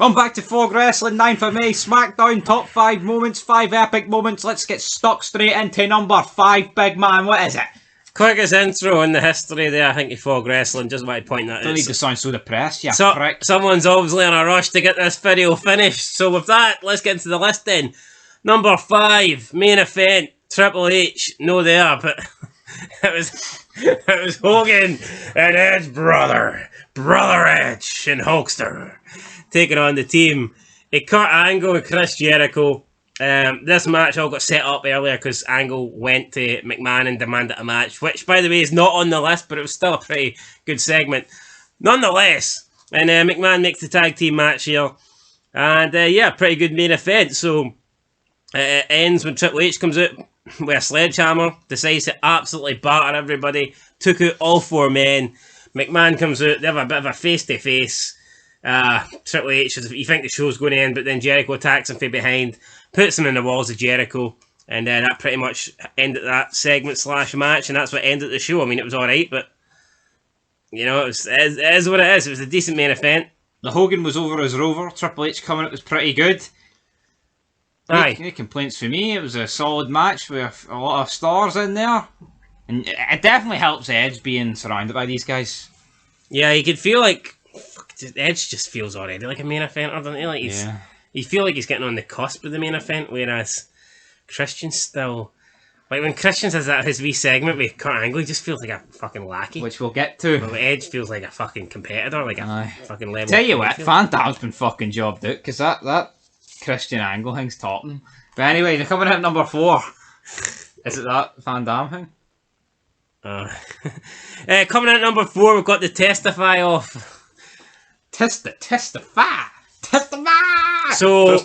Welcome back to Fog Wrestling, 9th of May, SmackDown, top 5 moments, 5 epic moments. Let's get stuck straight into number 5, big man. What is it? Quickest intro in the history there, I think, of Fog Wrestling. Just want to point that out. Don't need to sound so depressed, yeah. Someone's obviously in a rush to get this video finished. So with that, let's get into the list then. Number 5, main event, Triple H. No there, but it was Hogan and Edge Brother Edge and Hulkster, taking on the team. Kurt Angle and Chris Jericho. This match all got set up earlier because Angle went to McMahon and demanded a match, which, by the way, is not on the list, but it was still a pretty good segment. Nonetheless, and McMahon makes the tag team match here. And, yeah, pretty good main event. So, it ends when Triple H comes out with a sledgehammer, decides to absolutely batter everybody, took out all 4 men. McMahon comes out, they have a bit of a face-to-face. Triple H, you think the show's going to end, but then Jericho attacks him from behind, puts him in the walls of Jericho, and that pretty much ended that segment / match, and that's what ended the show. I mean, it was alright, but, you know, it is what it is. It was a decent main event. The Hogan was over as Rover. Triple H coming out was pretty good. Aye. No complaints for me. It was a solid match with a lot of stars in there. And it definitely helps Edge being surrounded by these guys. Yeah, you could feel like Edge just feels already like a main eventer, doesn't he? Like you feel like he's getting on the cusp of the main event, whereas Christian's still... Like when Christian has that his wee segment with Kurt Angle, he just feels like a fucking lackey. Which we'll get to. Well, Edge feels like a fucking competitor, like a fucking level. Tell you what, Van Damme's been fucking jobbed out, because that Christian Angle thing's topping. But anyway, they're coming in at number 4. Is it that Van Damme thing? Coming in at number 4, we've got the Testify off. Testify! So,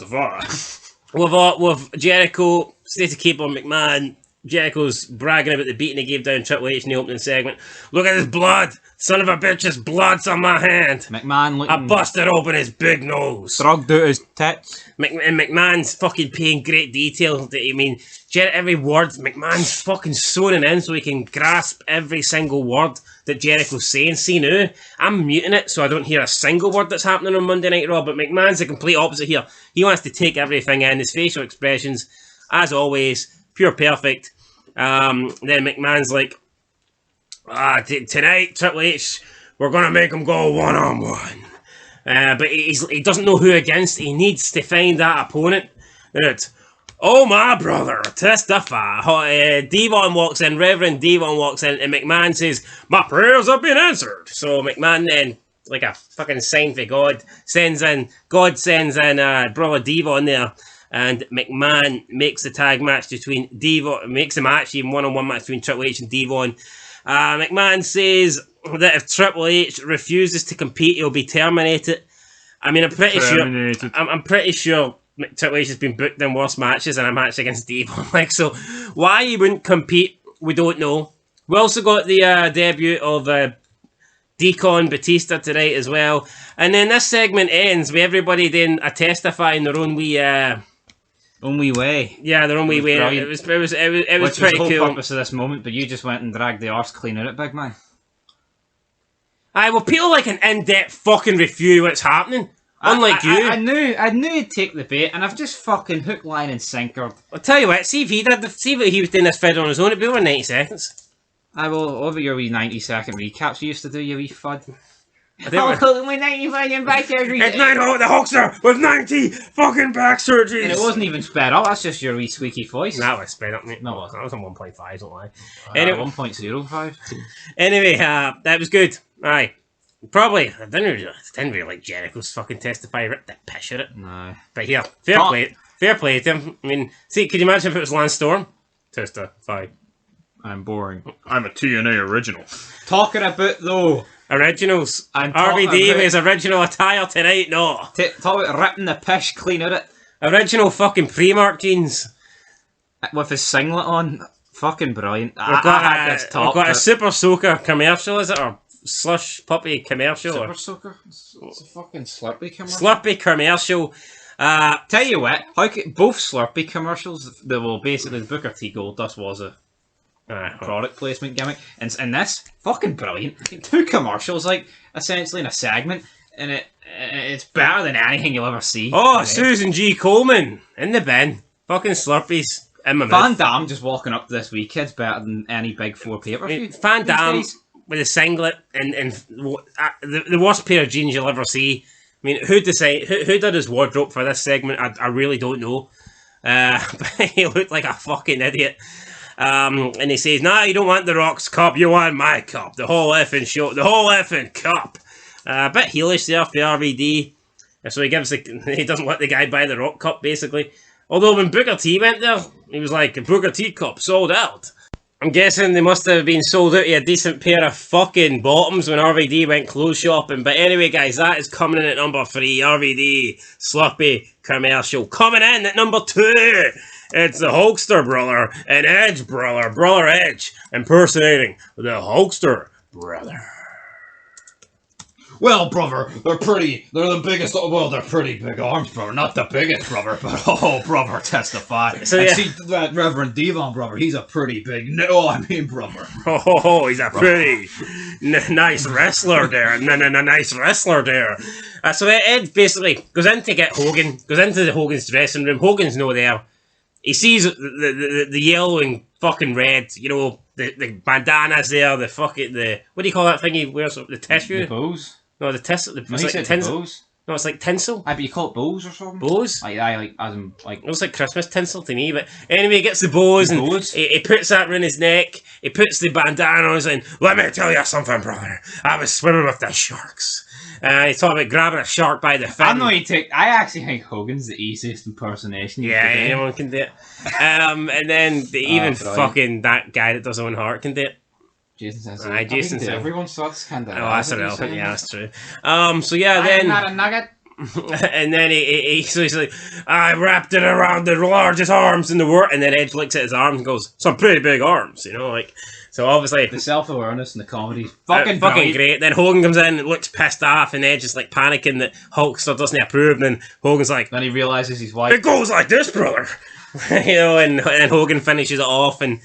with Jericho, Stacy Keeper, McMahon, Jericho's bragging about the beating he gave down Triple H in the opening segment. Look at his blood! Son of a bitch's blood's on my hand! McMahon looking... I busted open his big nose! Drugged out his tits. And McMahon's fucking paying great detail. I mean, every word, McMahon's fucking zoning in so he can grasp every single word that Jericho's saying. See now, I'm muting it so I don't hear a single word that's happening on Monday Night Raw, but McMahon's the complete opposite here. He wants to take everything in. His facial expressions, as always, pure perfect. Then McMahon's like, tonight, Triple H, we're going to make him go one-on-one. But he doesn't know who against. He needs to find that opponent. And it's, oh my brother, testify. Devon walks in, Reverend Devon walks in, and McMahon says, my prayers have been answered. So McMahon then, like a fucking sign for God sends in brother Devon there. And McMahon makes the tag match between Devon, makes a match, even one-on-one match between Triple H and Devon. McMahon says that if Triple H refuses to compete, he'll be terminated. I mean, I'm pretty sure Triple H has been booked in worse matches than a match against Devon. Like, so why he wouldn't compete, we don't know. We also got the debut of Deacon Batista tonight as well. And then this segment ends with everybody then testifying their own wee... own wee way. Yeah, their own wee way. It was pretty cool. Which was the whole purpose of this moment, but you just went and dragged the arse clean out of it, big man. Aye, well, people like an in-depth fucking review of what's happening. Unlike you. I knew he'd take the bait, and I've just fucking hook, line, and sinker. I'll tell you what, see if he was doing this vid on his own, it'd be over 90 seconds. I will, over your wee 90-second recaps you used to do, you wee fud. It's night out the Hulkster with 90 fucking back surgeries. And it wasn't even sped up, that's just your wee squeaky voice. That was sped up, mate. No, it wasn't. That was on 1.5, don't lie. Anyway, 1.05. Anyway, that was good. Aye. Probably, I didn't really like Jericho's fucking testify. I ripped that piss at it. No. But here, fair play to him. I mean, see, could you imagine if it was Lance Storm? Testify. I'm boring. I'm a TNA original. Talking about, though... Originals. RVD with his original attire tonight, no. Talk about ripping the pish clean out of it. Original fucking Primark jeans. With his singlet on. Fucking brilliant. We've got a Super Soaker commercial, is it? Or Slush Puppy commercial? Super Soaker? It's a fucking Slurpee commercial. Slurpee commercial. Tell you what, both Slurpee commercials, that will basically, Booker T Goldust was a product placement gimmick, and this, fucking brilliant. 2 commercials, like, essentially in a segment. and it's better than anything you'll ever see. Oh, Susan G. Coleman in the bin. Fucking Slurpees in my Van mouth. Damme just walking up this weekend's better than any Big Four pay-per-view. Van Damme with a singlet and the worst pair of jeans you'll ever see. I mean, who did his wardrobe for this segment? I really don't know. But he looked like a fucking idiot. And he says, "Nah, you don't want the Rock's cup, you want my cup. The whole effing show, the whole effing cup." A bit heelish there for RVD. So he doesn't let the guy buy the Rock cup, basically. Although when Booker T went there, he was like, "Booker T cup sold out." I'm guessing they must have been sold out to a decent pair of fucking bottoms when RVD went clothes shopping. But anyway, guys, that is coming in at number 3. RVD Slurpee commercial. Coming in at number 2. It's the Hulkster brother and Edge brother, Brother Edge, impersonating the Hulkster brother. Well, brother, they're the biggest, well, they're pretty big arms, brother. Not the biggest, brother, but oh, brother, testify. So, and yeah. see that Reverend Devon, brother, he's a pretty big, brother. Oh, he's a pretty nice wrestler there. Nice wrestler there. So Ed basically goes in to get Hogan, goes into Hogan's dressing room. Hogan's no there. He sees the yellow and fucking red, you know, the bandana's there, the what do you call that thing he wears, the tissue? The bows? No, the tinsel. No, It's like tinsel. bows. No, it's like tinsel. But you call it bows or something? Bows? Like, as in, like... It looks like Christmas tinsel to me, but anyway, he gets the bows and he puts that around his neck, he puts the bandana on and "Let me tell you something, brother. I was swimming with the sharks." He's talking about grabbing a shark by the fin. I actually think Hogan's the easiest impersonation you Yeah, can do. anyone can do it. And then even fucking that guy that does Owen Hart can do it. Jason says Jason says everyone, so that's kind of... Oh, that's irrelevant. Yeah, that's true. So yeah, then... not a nugget. And then he's like, "I wrapped it around the largest arms in the world." And then Edge looks at his arms and goes, "Some pretty big arms," you know, like. So obviously The self-awareness and the comedy, fucking great. Then Hogan comes in and looks pissed off, and Edge is like panicking that Hulkster doesn't approve. And then Hogan's like, Then he realizes his wife. "It goes like this, brother," you know. And Hogan finishes it off, and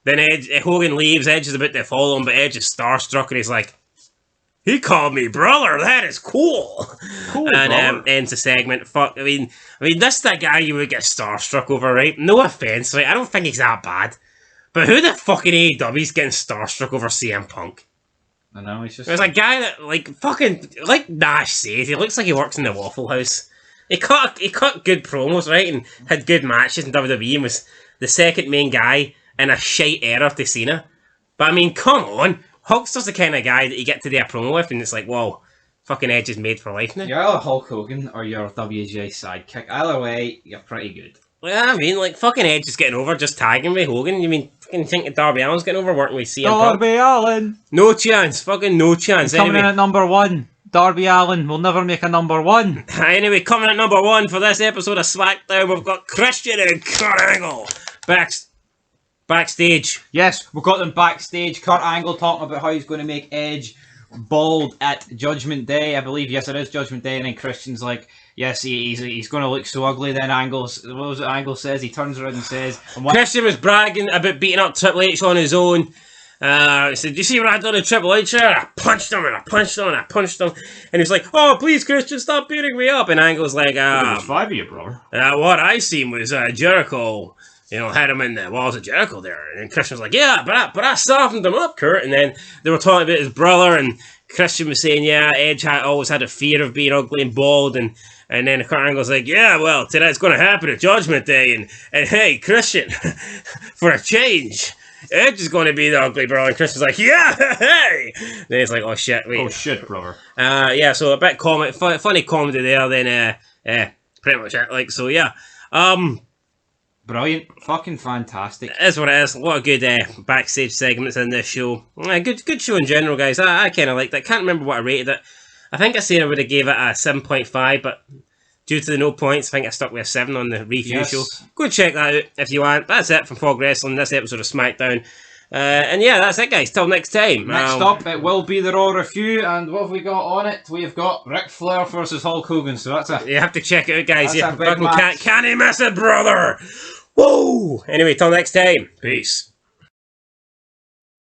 then Hogan leaves. Edge is about to follow him, but Edge is starstruck, and he's like, "He called me brother. That is cool." And ends the segment. Fuck. I mean, this is that guy you would get starstruck over, right? No offense, right? I don't think he's that bad. But who the fucking AEW's getting starstruck over CM Punk? I know, he's just... There's a guy that, like Nash says, he looks like he works in the Waffle House. He cut good promos, right, and had good matches in WWE and was the second main guy in a shite era to Cena. But I mean, come on. Hulkster's the kind of guy that you get to do a promo with and it's like, whoa, fucking Edge is made for life now. You're either Hulk Hogan or you're WJ sidekick. Either way, you're pretty good. Well, I mean, like, fucking Edge is getting over just tagging with Hogan. You mean, fucking think that Darby Allin's getting over working with CM Punk? Darby Allin! No chance. Fucking no chance. Coming in at number 1. Darby Allin will never make a number 1. Anyway, coming at number 1 for this episode of SmackDown, we've got Christian and Kurt Angle backstage. Yes, we've got them backstage. Kurt Angle talking about how he's going to make Edge bald at Judgment Day. I believe, yes, it is Judgment Day. And then Christian's like, yes, he's going to look so ugly. Then Angle says? He turns around and says... Christian was bragging about beating up Triple H on his own. He said, "Do you see what I done to Triple H? I punched him and I punched him and I punched him." And he's like, "Oh, please, Christian, stop beating me up." And Angle's like, There's 5 of you, brother. What I seen was Jericho, you know, had him in the walls of Jericho there. And Christian was like, "Yeah, but I softened him up, Kurt." And then they were talking about his brother, and Christian was saying, "Yeah, Edge always had a fear of being ugly and bald." And then Kurt Angle's like, "Yeah, well, today's going to happen at Judgment Day. And hey, Christian, for a change, Edge is going to be the ugly brother." And Christian's like, "Yeah, hey!" Then he's like, "Oh shit, wait." Oh shit, brother. Yeah, so a bit funny comedy there, then, pretty much it, like, so yeah. Brilliant. Fucking fantastic. It is what it is. A lot of good backstage segments in this show. Good show in general, guys. I kind of liked it. I can't remember what I rated it. I think I said I would have gave it a 7.5, but due to the no points, I think I stuck with a 7 on the review show. Go check that out if you want. That's it from Fog Wrestling, this episode of SmackDown. And yeah, that's it, guys. Till next time. Next up, it will be the Raw review, and what have we got on it? We've got Ric Flair versus Hulk Hogan, so that's a... You have to check it out, guys. That's a big match. Can't he miss it, brother? Whoa! Anyway, till next time. Peace.